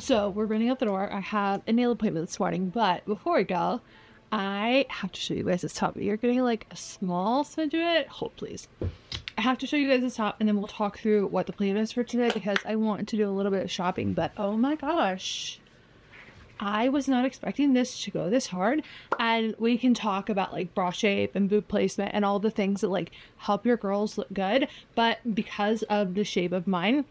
So we're running out the door. I have a nail appointment this morning, but before we go, I have to show you guys this top. You're getting like a small smidge of it. Hold please. I have to show you guys this top, and then we'll talk through what the plan is for today because I want to do a little bit of shopping. But oh my gosh, I was not expecting this to go this hard. And we can talk about like bra shape and boob placement and all the things that like help your girls look good. But because of the shape of mine,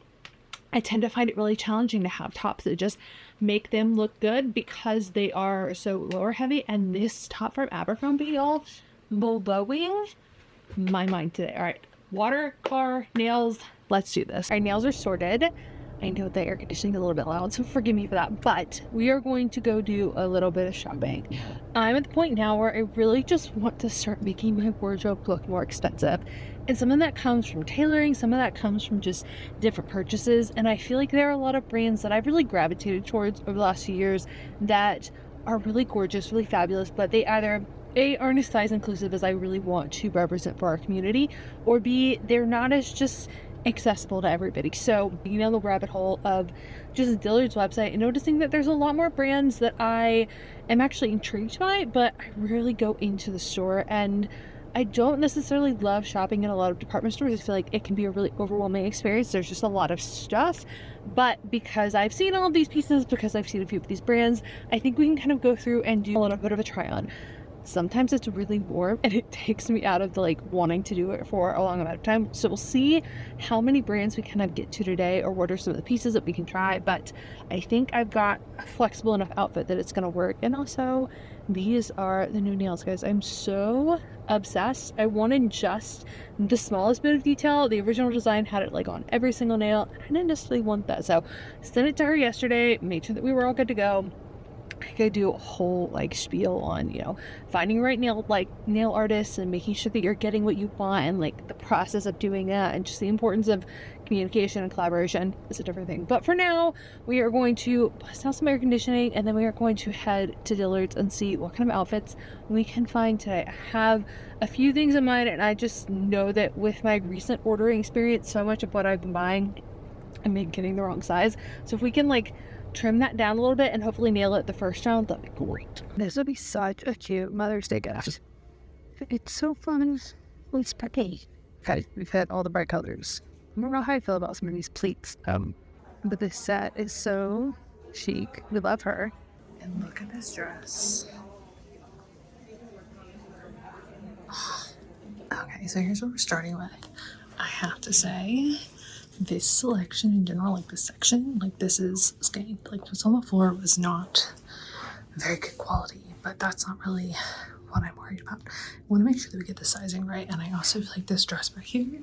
I tend to find it really challenging to have tops that just make them look good because they are so lower heavy. And this top from Abercrombie, y'all, blowing my mind today. All right, water, car, nails, let's do this. Our nails are sorted. I know the air conditioning is a little bit loud, so forgive me for that, but we are going to go do a little bit of shopping. I'm at the point now where I really just want to start making my wardrobe look more expensive. And some of that comes from tailoring, some of that comes from just different purchases. And I feel like there are a lot of brands that I've really gravitated towards over the last few years that are really gorgeous, really fabulous, but they either A, aren't as size inclusive as I really want to represent for our community, or B, they're not as just accessible to everybody. So being down the rabbit hole of just Dillard's website and noticing that there's a lot more brands that I am actually intrigued by, but I rarely go into the store. And I don't necessarily love shopping in a lot of department stores. I feel like it can be a really overwhelming experience. There's just a lot of stuff. But because I've seen all of these pieces, because I've seen a few of these brands, I think we can kind of go through and do a little bit of a try on. Sometimes it's really warm and it takes me out of the like wanting to do it for a long amount of time. So we'll see how many brands we kind of get to today or what are some of the pieces that we can try. But I think I've got a flexible enough outfit that it's going to work. And also these are the new nails, guys. I'm so obsessed. I wanted just the smallest bit of detail. The original design had it like on every single nail. And I didn't necessarily want that. So I sent it to her yesterday, made sure that we were all good to go. I could do a whole like spiel on, you know, finding the right nail artists and making sure that you're getting what you want and like the process of doing that and just the importance of communication and collaboration is a different thing. But for now, we are going to bust out some air conditioning and then we are going to head to Dillard's and see what kind of outfits we can find today. I have a few things in mind and I just know that with my recent ordering experience, so much of what I've been buying, I'm getting the wrong size. So if we can like trim that down a little bit and hopefully nail it the first round, that'd be great. This would be such a cute Mother's Day gift. It's so fun. It's pretty. Okay, we've hit all the bright colors. I don't know how I feel about some of these pleats. But this set is so chic. We love her. And look at this dress. Okay, so here's what we're starting with. I have to say, this selection in general, like this section, like this is skinny. Like what's on the floor was not very good quality, but that's not really what I'm worried about. I want to make sure that we get the sizing right, and I also feel like this dress back here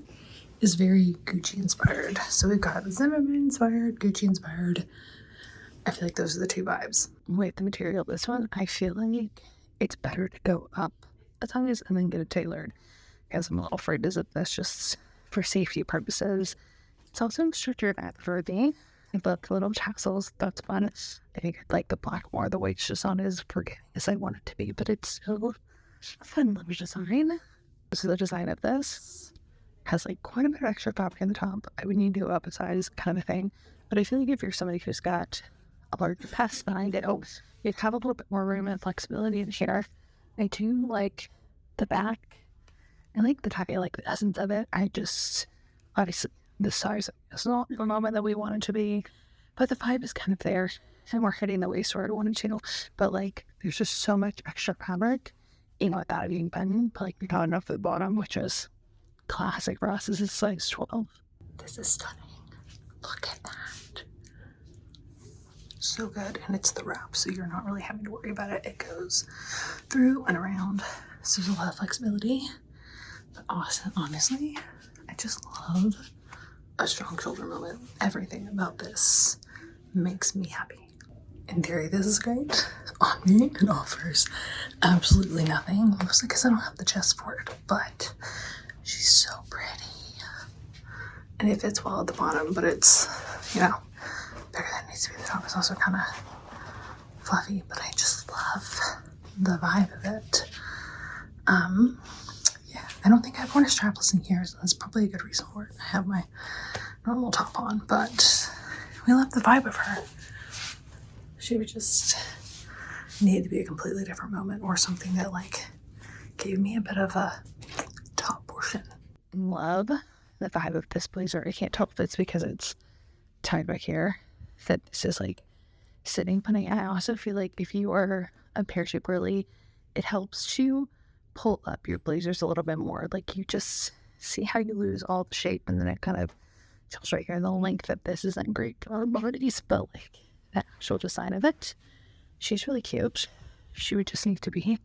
is very Gucci inspired. So we've got Zimmerman inspired, Gucci inspired. I feel like those are the two vibes. With the material, this one, I feel like it's better to go up a size and then get it tailored, because I'm a little afraid that that's just for safety purposes. It's also structured at the but the little tassels, that's fun. I think I'd like the black more. The white's just not as forgiving as I want it to be, but it's still a fun little design. This is the design of this. Has like quite a bit of extra fabric in the top. I would need to go up a size kind of a thing. But I feel like if you're somebody who's got a larger past behind it, you have a little bit more room and flexibility in here. I do like the back. I like the tie, I like the essence of it. I just, obviously, the size is not the moment that we want it to be, but the vibe is kind of there, and we're hitting the waist where I wanted to. But like, there's just so much extra fabric, you know, without being bending, but like not enough at the bottom, which is classic for us. This is size 12. This is stunning. Look at that. So good, and it's the wrap, so you're not really having to worry about it. It goes through and around, so there's a lot of flexibility. But awesome, honestly, I just love a strong shoulder moment. Everything about this makes me happy. In theory, this is great. On me, it offers absolutely nothing, mostly because I don't have the chest for it, but she's so pretty. And it fits well at the bottom, but it's, you know, bigger than it needs to be. The top is also kind of fluffy, but I just love the vibe of it. Yeah, I don't think I've worn a strapless in here, so that's probably a good reason for it. I have my normal top on, but we love the vibe of her. She would just need to be a completely different moment or something that like gave me a bit of a top portion. Love the vibe of this blazer. I can't tell if it's because it's tied back here that this is like sitting funny. I also feel like if you are a pear-shaped girly, it helps to pull up your blazers a little bit more. Like you just see how you lose all the shape and then it kind of tells right here in the length that this isn't great for our bodies, but like the actual design of it. She's really cute. She would just need to be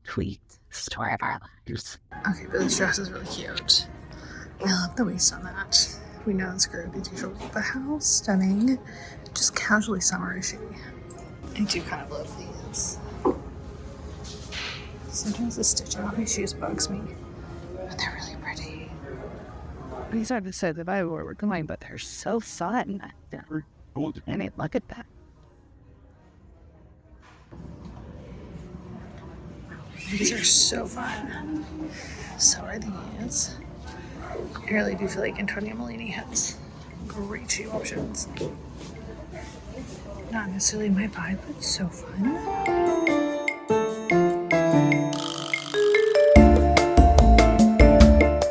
tweaked. Story of our lives. Okay, but this dress is really cute. I love the waist on that. We know it's girly usually, but how stunning, just casually summer is she? I do kind of love these. Sometimes the stitching on these shoes bugs me, but they're really pretty. These are the side of where we're going, but they're so fun. I mean, look at that. These are so fun. So are these. I really do feel like Antonia Malini has great shoe options. Not necessarily my vibe, but so fun.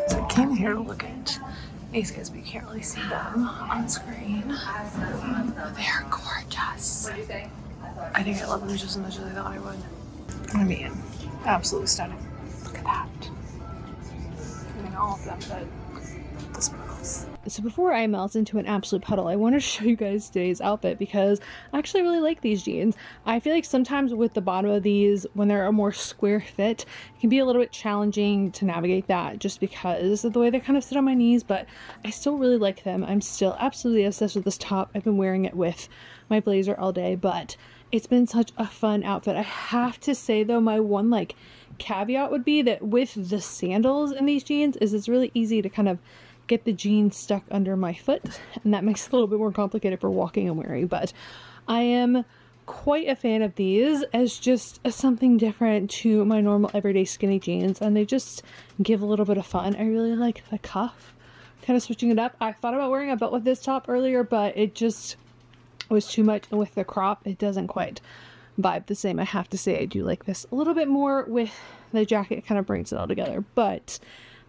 So I came here to look at these guys, but you can't really see them on screen. But they are gorgeous. I think I love them just as much as I thought I would. I mean, absolutely stunning. Look at that. I mean, all of them, but this pose. So before I melt into an absolute puddle, I want to show you guys today's outfit because I actually really like these jeans. I feel like sometimes with the bottom of these, when they're a more square fit, it can be a little bit challenging to navigate that just because of the way they kind of sit on my knees, but I still really like them. I'm still absolutely obsessed with this top. I've been wearing it with my blazer all day, but it's been such a fun outfit. I have to say though, my one like caveat would be that with the sandals in these jeans is it's really easy to kind of get the jeans stuck under my foot, and that makes it a little bit more complicated for walking and wearing, but I am quite a fan of these as just something different to my normal everyday skinny jeans, and they just give a little bit of fun. I really like the cuff, kind of switching it up. I thought about wearing a belt with this top earlier, but it just was too much, and with the crop it doesn't quite vibe the same. I have to say I do like this a little bit more with the jacket. It kind of brings it all together, but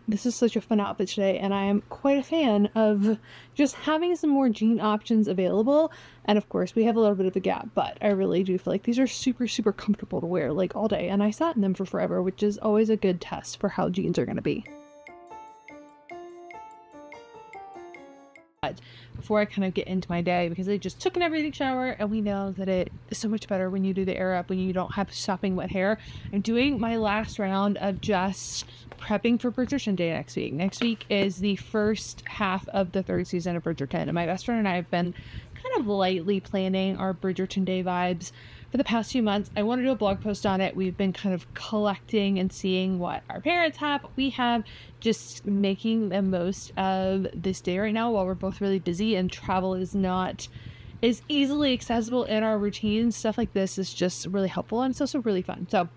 this is such a fun outfit today, and I am quite a fan of just having some more jean options available. And of course we have a little bit of a gap, but I really do feel like these are super comfortable to wear like all day, and I sat in them for forever, which is always a good test for how jeans are going to be. But before I kind of get into my day, because I just took an everything shower, and we know that it is so much better when you do the air up, when you don't have sopping wet hair. I'm doing my last round of just prepping for Bridgerton Day next week. Next week is the first half of the third season of Bridgerton, and my best friend and I have been kind of lightly planning our Bridgerton Day vibes for the past few months. I want to do a blog post on it. We've been kind of collecting and seeing what our parents have, what we have, just making the most of this day right now while we're both really busy and travel is not as easily accessible in our routine. Stuff like this is just really helpful, and it's also really fun. So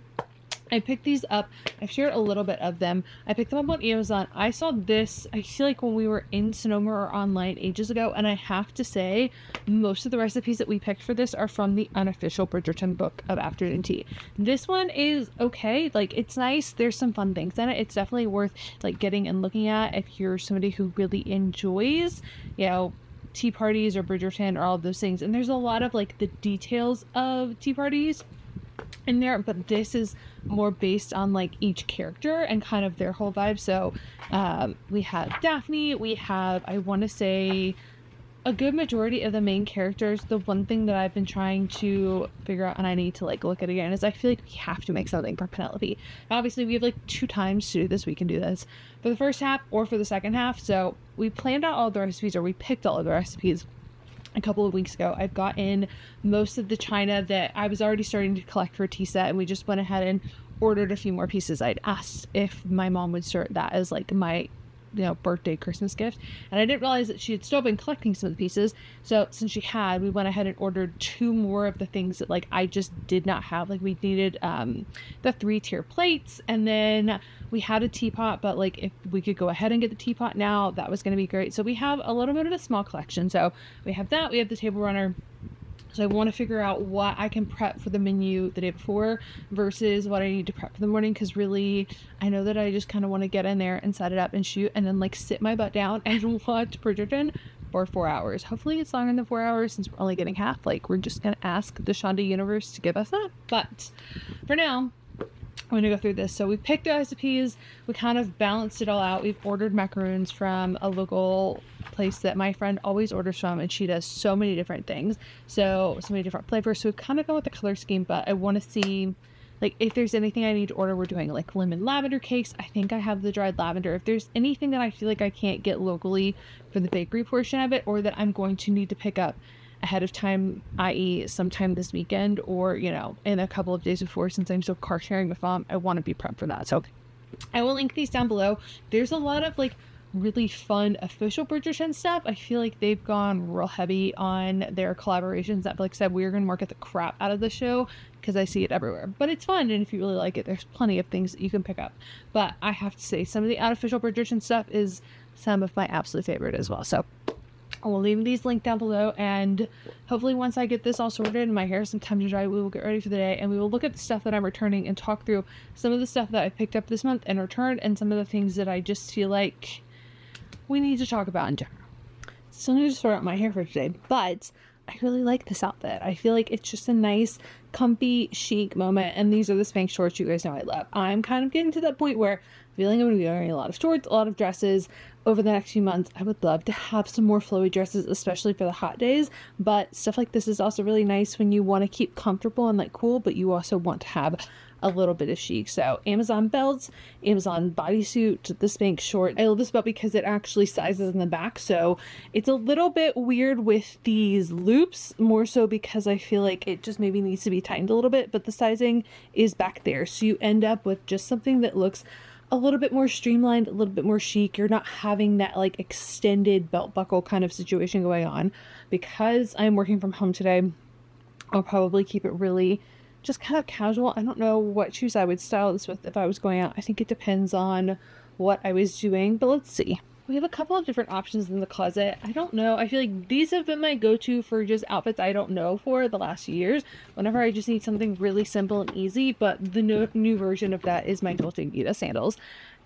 I picked these up. I've shared a little bit of them. I picked them up on Amazon. I saw this, I feel like when we were in Sonoma or online ages ago, and I have to say most of the recipes that we picked for this are from the unofficial Bridgerton book of afternoon tea. This one is okay, like it's nice, there's some fun things in it. It's definitely worth like getting and looking at if you're somebody who really enjoys, you know, tea parties or Bridgerton or all of those things. And there's a lot of like the details of tea parties in there, but this is more based on like each character and kind of their whole vibe. So we have Daphne, we have, I want to say, a good majority of the main characters. The one thing that I've been trying to figure out, and I need to like look at again, is I feel like we have to make something for Penelope. Obviously we have like 2 times to do this. We can do this for the first half or for the second half. So we planned out all the recipes, or we picked all of the recipes a couple of weeks ago. I've got in most of the china that I was already starting to collect for a tea set, and we just went ahead and ordered a few more pieces. I'd asked if my mom would start that as like my, you know, birthday Christmas gift, and I didn't realize that she had still been collecting some of the pieces. So since she had, we went ahead and ordered 2 more of the things that like I just did not have. Like we needed the 3-tier plates, and then we had a teapot, but like if we could go ahead and get the teapot now, that was going to be great. So we have a little bit of a small collection. So we have that, we have the table runner. So I want to figure out what I can prep for the menu the day before versus what I need to prep for the morning, because really I know that I just kind of want to get in there and set it up and shoot and then like sit my butt down and watch Bridgerton for 4 hours. Hopefully it's longer than 4 hours since we're only getting half. Like, we're just gonna ask the Shonda universe to give us that. But for now, I'm gonna go through this. So we picked the recipes, we kind of balanced it all out. We've ordered macaroons from a local place that my friend always orders from, and she does so many different things, so many different flavors. So we've kind of gone with the color scheme, but I want to see like if there's anything I need to order. We're doing like lemon lavender cakes. I think I have the dried lavender. If there's anything that I feel like I can't get locally for the bakery portion of it, or that I'm going to need to pick up ahead of time, i.e. sometime this weekend, or you know, in a couple of days before, since I'm still car sharing with mom, I want to be prepped for that. So I will link these down below. There's a lot of like really fun official Bridgerton stuff. I feel like they've gone real heavy on their collaborations. Netflix said we're gonna market the crap out of the show because I see it everywhere, but it's fun, and if you really like it, there's plenty of things that you can pick up. But I have to say, some of the unofficial Bridgerton stuff is some of my absolute favorite as well. So I will leave these linked down below, and hopefully once I get this all sorted and my hair has some time to dry, we will get ready for the day, and we will look at the stuff that I'm returning and talk through some of the stuff that I picked up this month and returned, and some of the things that I just feel like we need to talk about in general. Still need to sort out my hair for today, but I really like this outfit. I feel like it's just a nice, comfy, chic moment, and these are the Spanx shorts you guys know I love. I'm kind of getting to that point where I feel like I'm going to be wearing a lot of shorts, a lot of dresses over the next few months. I would love to have some more flowy dresses, especially for the hot days, but stuff like this is also really nice when you want to keep comfortable and like cool, but you also want to have a little bit of chic. So Amazon belts, Amazon bodysuit, the Spanx short. I love this belt because it actually sizes in the back, so it's a little bit weird with these loops, more so because I feel like it just maybe needs to be tightened a little bit, but the sizing is back there, so you end up with just something that looks a little bit more streamlined, a little bit more chic. You're not having that like extended belt buckle kind of situation going on. Because I'm working from home today, I'll probably keep it really just kind of casual. I don't know what shoes I would style this with if I was going out. I think it depends on what I was doing, but let's see. We have a couple of different options in the closet. I don't know. I feel like these have been my go-to for just outfits I don't know for the last few years. Whenever I just need something really simple and easy, but the new version of that is my Dolce Vita sandals.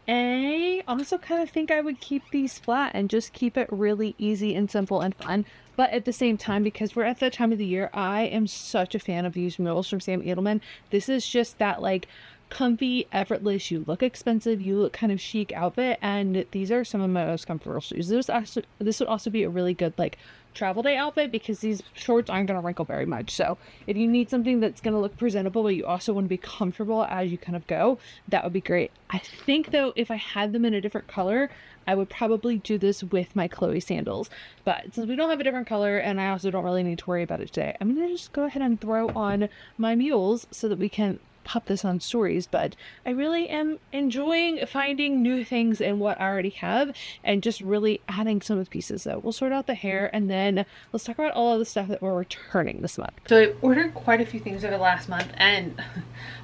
I also kind of think I would keep these flat and just keep it really easy and simple and fun. But at the same time, because we're at that time of the year, I am such a fan of these mules from Sam Edelman. This is just that like comfy, effortless, you look expensive, you look kind of chic outfit, and these are some of my most comfortable shoes. This would also be a really good like travel day outfit, because these shorts aren't going to wrinkle very much. So if you need something that's going to look presentable but you also want to be comfortable as you kind of go, that would be great. I think though, if I had them in a different color, I would probably do this with my Chloe sandals, but since we don't have a different color and I also don't really need to worry about it today, I'm gonna just go ahead and throw on my mules so that we can pop this on stories. But I really am enjoying finding new things in what I already have and just really adding some of the pieces. So we'll sort out the hair, and then let's talk about all of the stuff that we're returning this month. So I ordered quite a few things over the last month and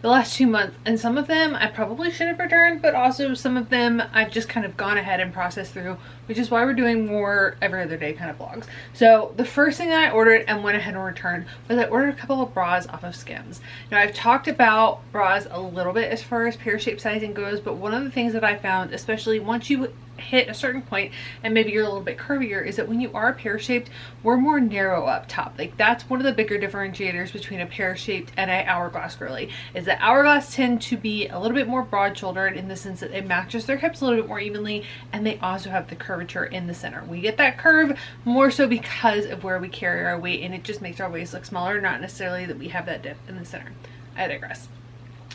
the last 2 months, and some of them I probably should have returned, but also some of them I've just kind of gone ahead and processed through, which is why we're doing more every other day kind of vlogs. So the first thing that I ordered and went ahead and returned was I ordered a couple of bras off of Skims. Now I've talked about bras a little bit as far as pear shape sizing goes, but one of the things that I found, especially once you hit a certain point and maybe you're a little bit curvier, is that when you are pear shaped, we're more narrow up top. Like that's one of the bigger differentiators between a pear shaped and an hourglass girly, is that hourglass tend to be a little bit more broad shouldered in the sense that it matches their hips a little bit more evenly, and they also have the curvature in the center. We get that curve more so because of where we carry our weight, and it just makes our waist look smaller, not necessarily that we have that dip in the center. I digress.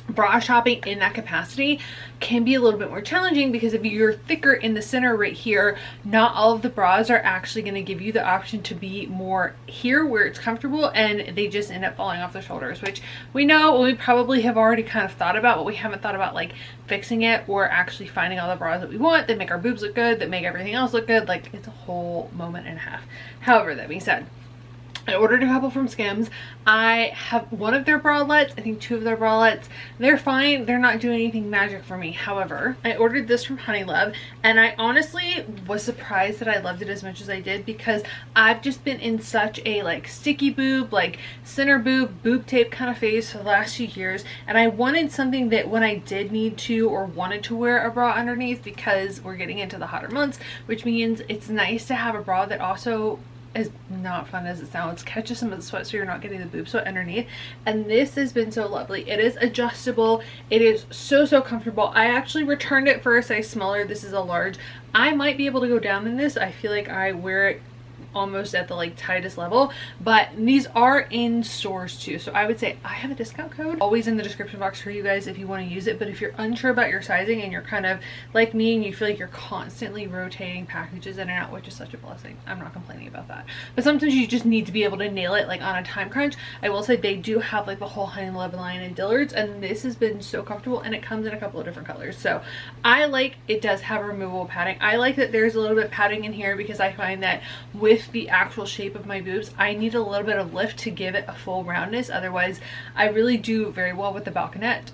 Bra shopping in that capacity can be a little bit more challenging, because if you're thicker in the center right here, not all of the bras are actually going to give you the option to be more here where it's comfortable, and they just end up falling off the shoulders, which we know we probably have already kind of thought about, but we haven't thought about like fixing it or actually finding all the bras that we want that make our boobs look good, that make everything else look good. Like it's a whole moment and a half. However, that being said, I ordered a couple from Skims. I have one of their bralettes, I think two of their bralettes. They're fine. They're not doing anything magic for me. However, I ordered this from Honeylove, and I honestly was surprised that I loved it as much as I did, because I've just been in such a like sticky boob, like center boob tape kind of phase for the last few years, and I wanted something that when I did need to or wanted to wear a bra underneath, because we're getting into the hotter months, which means it's nice to have a bra that also, as not fun as it sounds, catches some of the sweat so you're not getting the boob sweat underneath. And this has been so lovely. It is adjustable. It is so comfortable. I actually returned it for a size smaller. This is a large. I might be able to go down in this. I feel like I wear it almost at the like tightest level, but these are in stores too, so I would say I have a discount code always in the description box for you guys if you want to use it. But if you're unsure about your sizing and you're kind of like me and you feel like you're constantly rotating packages in and out, which is such a blessing, I'm not complaining about that, but sometimes you just need to be able to nail it like on a time crunch. I will say they do have like the whole Honeylove line in Dillard's, and this has been so comfortable, and it comes in a couple of different colors. So I like, it does have removable padding. I like that there's a little bit of padding in here, because I find that with the actual shape of my boobs, I need a little bit of lift to give it a full roundness. Otherwise, I really do very well with the balconette.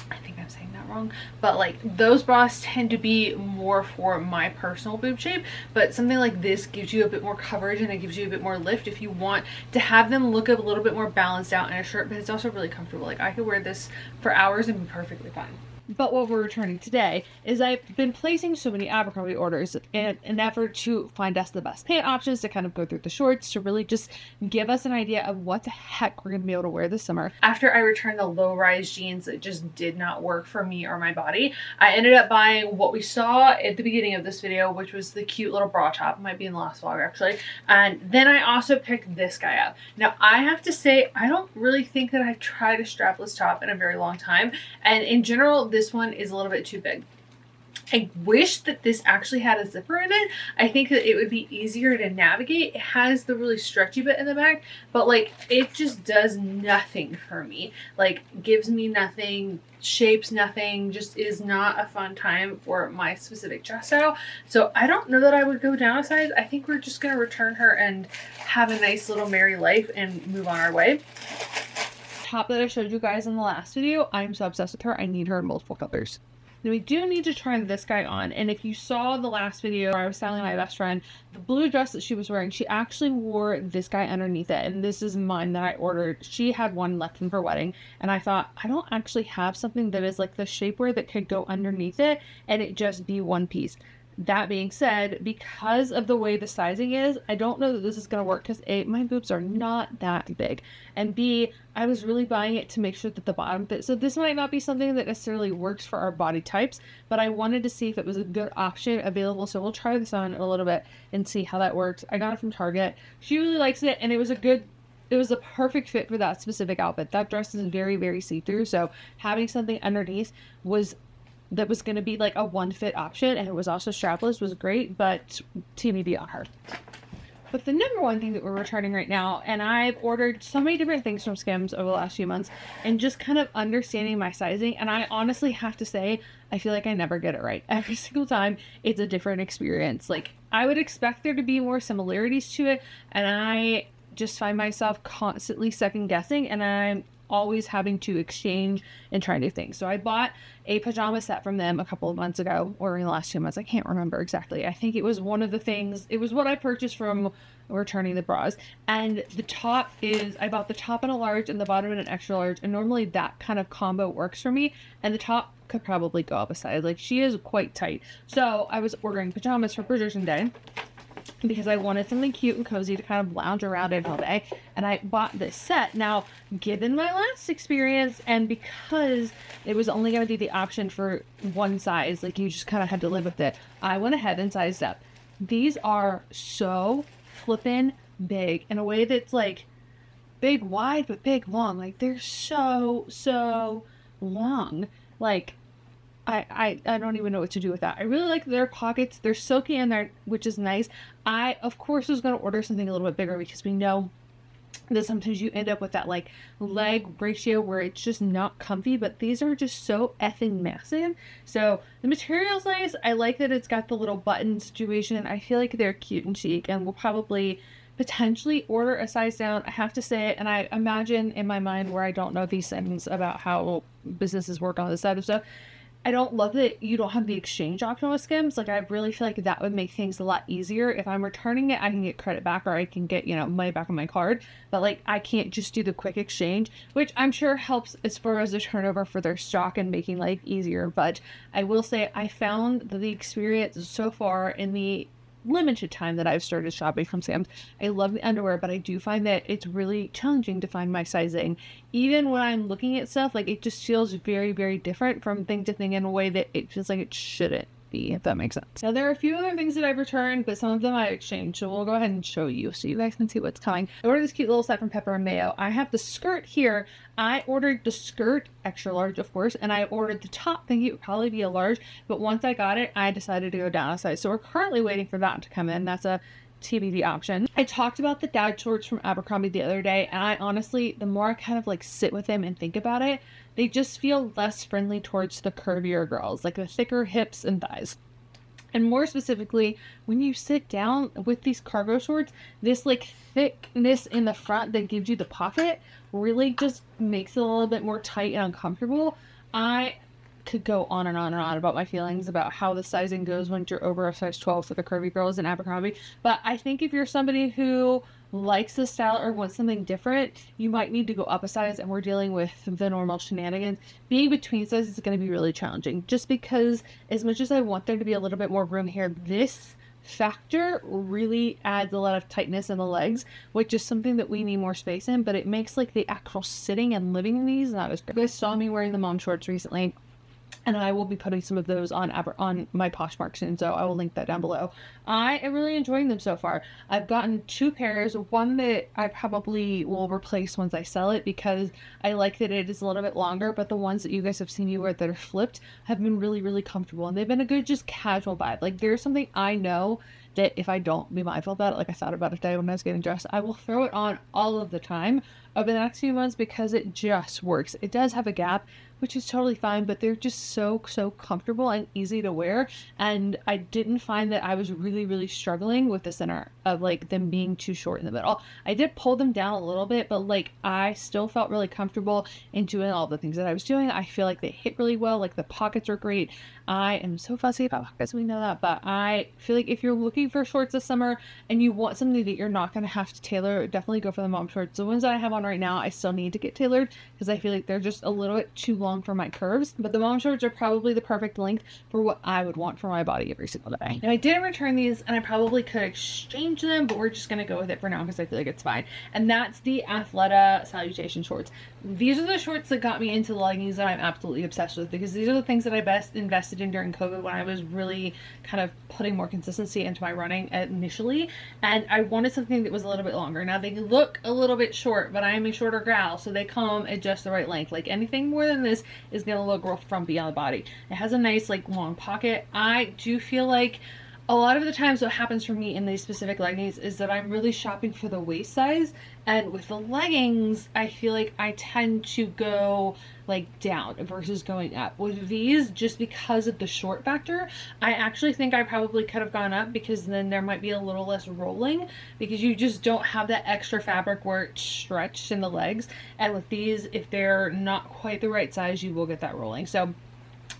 I think I'm saying that wrong, but like those bras tend to be more for my personal boob shape, but something like this gives you a bit more coverage and it gives you a bit more lift if you want to have them look a little bit more balanced out in a shirt. But it's also really comfortable. Like I could wear this for hours and be perfectly fine. But what we're returning today is I've been placing so many Abercrombie orders in an effort to find us the best pant options, to kind of go through the shorts, to really just give us an idea of what the heck we're going to be able to wear this summer. After I returned the low-rise jeans that just did not work for me or my body, I ended up buying what we saw at the beginning of this video, which was the cute little bra top. It might be in the last vlog actually. And then I also picked this guy up. Now I have to say, I don't really think that I've tried a strapless top in a very long time. And in general, this one is a little bit too big. I wish that this actually had a zipper in it. I think that it would be easier to navigate. It has the really stretchy bit in the back, but like it just does nothing for me. Like gives me nothing, shapes nothing, just is not a fun time for my specific chest style. So I don't know that I would go down a size. I think we're just gonna return her and have a nice little merry life and move on our way. Top that I showed you guys in the last video, I'm so obsessed with her. I need her in multiple colors. Now we do need to try this guy on, and if you saw the last video where I was styling my best friend, the blue dress that she was wearing, she actually wore this guy underneath it, and this is mine that I ordered. She had one left in her wedding, and I thought, I don't actually have something that is like the shapewear that could go underneath it and it just be one piece. That being said, because of the way the sizing is, I don't know that this is going to work, because A, my boobs are not that big, and B, I was really buying it to make sure that the bottom fit. So this might not be something that necessarily works for our body types, but I wanted to see if it was a good option available. So we'll try this on a little bit and see how that works. I got it from Target. She really likes it, and it was a perfect fit for that specific outfit. That dress is very see-through, so having something underneath that was going to be like a one fit option, and it was also strapless, was great, but TBD on her. But the number one thing that we're returning right now, and I've ordered so many different things from Skims over the last few months, and just kind of understanding my sizing, and I honestly have to say, I feel like I never get it right. Every single time, it's a different experience. Like, I would expect there to be more similarities to it, and I just find myself constantly second guessing, and I'm always having to exchange and try new things. So I bought a pajama set from them a couple of months ago, or in the last 2 months. I can't remember exactly. I think it was one of the things, it was what I purchased from returning the bras. And the top is, I bought the top in a large and the bottom in an extra large, and normally that kind of combo works for me, and the top could probably go up a size. Like, she is quite tight. So I was ordering pajamas for Bridgerton Day, because I wanted something cute and cozy to kind of lounge around in all day, and I bought this set. Now, given my last experience, and because it was only going to be the option for one size, like you just kind of had to live with it, I went ahead and sized up. These are so flippin' big in a way that's like big wide but big long. Like, they're so long. Like, I don't even know what to do with that. I really like their pockets. They're silky in there, which is nice. I, of course, was going to order something a little bit bigger, because we know that sometimes you end up with that like leg ratio where it's just not comfy, but these are just so effing massive. So the material's nice. I like that it's got the little button situation. I feel like they're cute and chic, and we'll probably potentially order a size down. I have to say it, and I imagine in my mind, where I don't know these things about how businesses work on this side of stuff, I don't love that you don't have the exchange option with Skims. Like, I really feel like that would make things a lot easier. If I'm returning it, I can get credit back, or I can get, you know, money back on my card. But like, I can't just do the quick exchange, which I'm sure helps as far as the turnover for their stock and making life easier. But I will say, I found that the experience so far in the limited time that I've started shopping from Sam's, I love the underwear, but I do find that it's really challenging to find my sizing. Even when I'm looking at stuff, like, it just feels very, very different from thing to thing in a way that it feels like it shouldn't be, if that makes sense. Now, there are a few other things that I've returned, but some of them I've exchanged, so we'll go ahead and show you so you guys can see what's coming. I ordered this cute little set from Pepper and Mayo. I have the skirt here. I ordered the skirt extra large, of course, and I ordered the top thinking it would probably be a large, but once I got it, I decided to go down a size. So we're currently waiting for that to come in. That's a TBD option. I talked about the dad shorts from Abercrombie the other day, and I honestly, the more I kind of like sit with them and think about it, they just feel less friendly towards the curvier girls, like the thicker hips and thighs. And more specifically, when you sit down with these cargo shorts, this like thickness in the front that gives you the pocket really just makes it a little bit more tight and uncomfortable. I could go on and on and on about my feelings about how the sizing goes when you're over a size 12 for the curvy girls in Abercrombie. But I think if you're somebody who likes the style or wants something different, you might need to go up a size, and we're dealing with the normal shenanigans. Being between sizes is going to be really challenging, just because as much as I want there to be a little bit more room here, this factor really adds a lot of tightness in the legs, which is something that we need more space in, but it makes like the actual sitting and living in these not as great. You guys saw me wearing the mom shorts recently, and I will be putting some of those on my Poshmark soon, so I will link that down below. I am really enjoying them so far. I've gotten 2 pairs, one that I probably will replace once I sell it because I like that it is a little bit longer, but the ones that you guys have seen me wear that are flipped have been really, really comfortable, and they've been a good just casual vibe. Like, there's something I know that if I don't be mindful about it, like I thought about it today when I was getting dressed, I will throw it on all of the time over the next few months because it just works. It does have a gap, which is totally fine, but they're just so comfortable and easy to wear. And I didn't find that I was really, really struggling with the center of like them being too short in the middle. I did pull them down a little bit, but like I still felt really comfortable in doing all the things that I was doing. I feel like they hit really well. Like the pockets are great. I am so fussy about pockets, we know that, but I feel like if you're looking for shorts this summer and you want something that you're not going to have to tailor, definitely go for the mom shorts. The ones that I have on right now, I still need to get tailored because I feel like they're just a little bit too long for my curves, but the mom shorts are probably the perfect length for what I would want for my body every single day. Now, I didn't return these, and I probably could exchange them, but we're just going to go with it for now because I feel like it's fine. And that's the Athleta Salutation shorts. These are the shorts that got me into the leggings that I'm absolutely obsessed with, because these are the things that I best invested in during COVID when I was really kind of putting more consistency into my running initially, and I wanted something that was a little bit longer. Now, they look a little bit short, but I am a shorter gal, so they come at just the right length. Like, anything more than this is going to look real frumpy on the body. It has a nice like long pocket. I do feel like a lot of the times what happens for me in these specific leggings is that I'm really shopping for the waist size, and with the leggings I feel like I tend to go like down versus going up. With these, just because of the short factor, I actually think I probably could have gone up, because then there might be a little less rolling, because you just don't have that extra fabric where it's stretched in the legs. And with these, if they're not quite the right size, you will get that rolling. So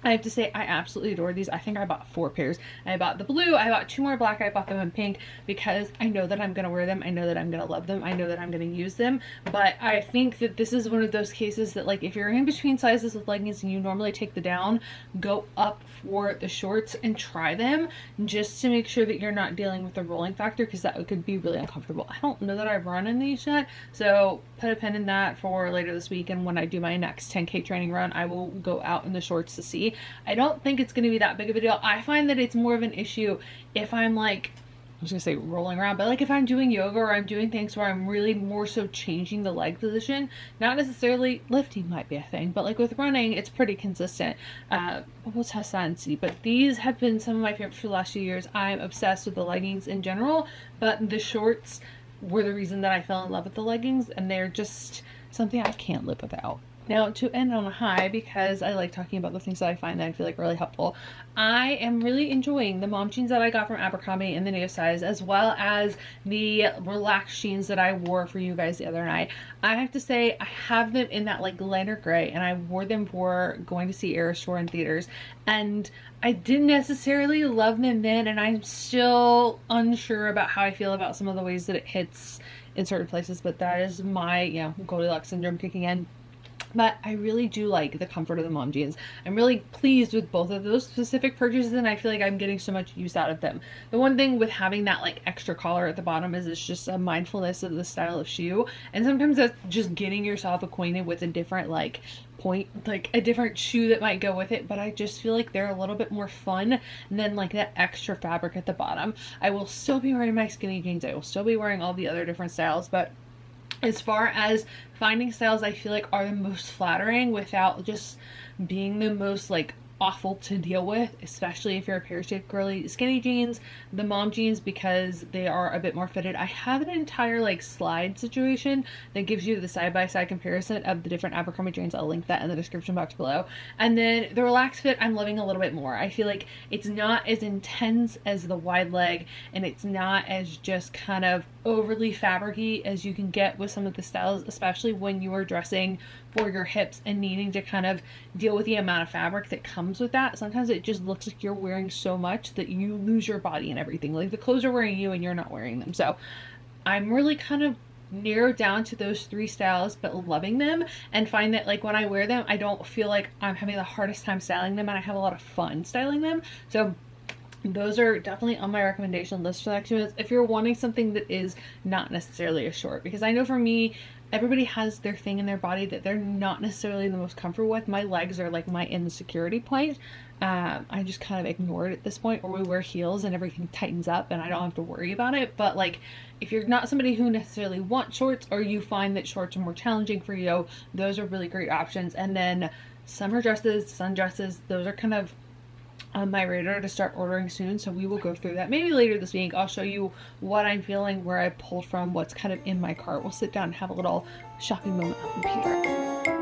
I have to say, I absolutely adore these. I think I bought 4 pairs. I bought the blue, I bought 2 more black, I bought them in pink because I know that I'm going to wear them. I know that I'm going to love them. I know that I'm going to use them. But I think that this is one of those cases that, like, if you're in between sizes with leggings and you normally take the down, go up for the shorts and try them just to make sure that you're not dealing with the rolling factor, because that could be really uncomfortable. I don't know that I've run in these yet, so put a pin in that for later this week, and when I do my next 10K training run, I will go out in the shorts to see. I don't think it's going to be that big of a deal. I find that it's more of an issue if I'm like, I was gonna say rolling around, but like if I'm doing yoga or I'm doing things where I'm really more so changing the leg position, not necessarily lifting might be a thing, but like with running, it's pretty consistent. We'll test that and see. But these have been some of my favorites for the last few years. I'm obsessed with the leggings in general, but the shorts were the reason that I fell in love with the leggings, and they're just something I can't live without. Now, to end on a high, because I like talking about the things that I find that I feel like really helpful, I am really enjoying the mom jeans that I got from Abercrombie in the new size, as well as the relaxed jeans that I wore for you guys the other night. I have to say, I have them in that like lighter gray, and I wore them for going to see Eras Tour in theaters, and I didn't necessarily love them then, and I'm still unsure about how I feel about some of the ways that it hits in certain places, but that is my, you know, Goldilocks syndrome kicking in. But I really do like the comfort of the mom jeans. I'm really pleased with both of those specific purchases, and I feel like I'm getting so much use out of them. The one thing with having that like extra collar at the bottom is it's just a mindfulness of the style of shoe, and sometimes that's just getting yourself acquainted with a different like point, like a different shoe that might go with it. But I just feel like they're a little bit more fun than like that extra fabric at the bottom. I will still be wearing my skinny jeans, I will still be wearing all the other different styles, but as far as finding styles I feel like are the most flattering without just being the most like awful to deal with, especially if you're a pear-shaped girly, skinny jeans, the mom jeans, because they are a bit more fitted. I have an entire like slide situation that gives you the side-by-side comparison of the different Abercrombie jeans. I'll link that in the description box below. And then the relaxed fit I'm loving a little bit more. I feel like it's not as intense as the wide leg, and it's not as just kind of overly fabricy as you can get with some of the styles, especially when you are dressing for your hips and needing to kind of deal with the amount of fabric that comes with that. Sometimes it just looks like you're wearing so much that you lose your body and everything. Like the clothes are wearing you and you're not wearing them. So I'm really kind of narrowed down to those 3 styles, but loving them, and find that like when I wear them, I don't feel like I'm having the hardest time styling them, and I have a lot of fun styling them. So those are definitely on my recommendation list for the next few months if you're wanting something that is not necessarily a short, because I know for me, everybody has their thing in their body that they're not necessarily the most comfortable with. My legs are like my insecurity point. I just kind of ignore it at this point, or we wear heels and everything tightens up and I don't have to worry about it. But like if you're not somebody who necessarily wants shorts, or you find that shorts are more challenging for you, those are really great options. And then summer dresses, sundresses, those are kind of on my radar to start ordering soon, so we will go through that maybe later this week. I'll show you what I'm feeling, where I pulled from, what's kind of in my cart. We'll sit down and have a little shopping moment on the computer.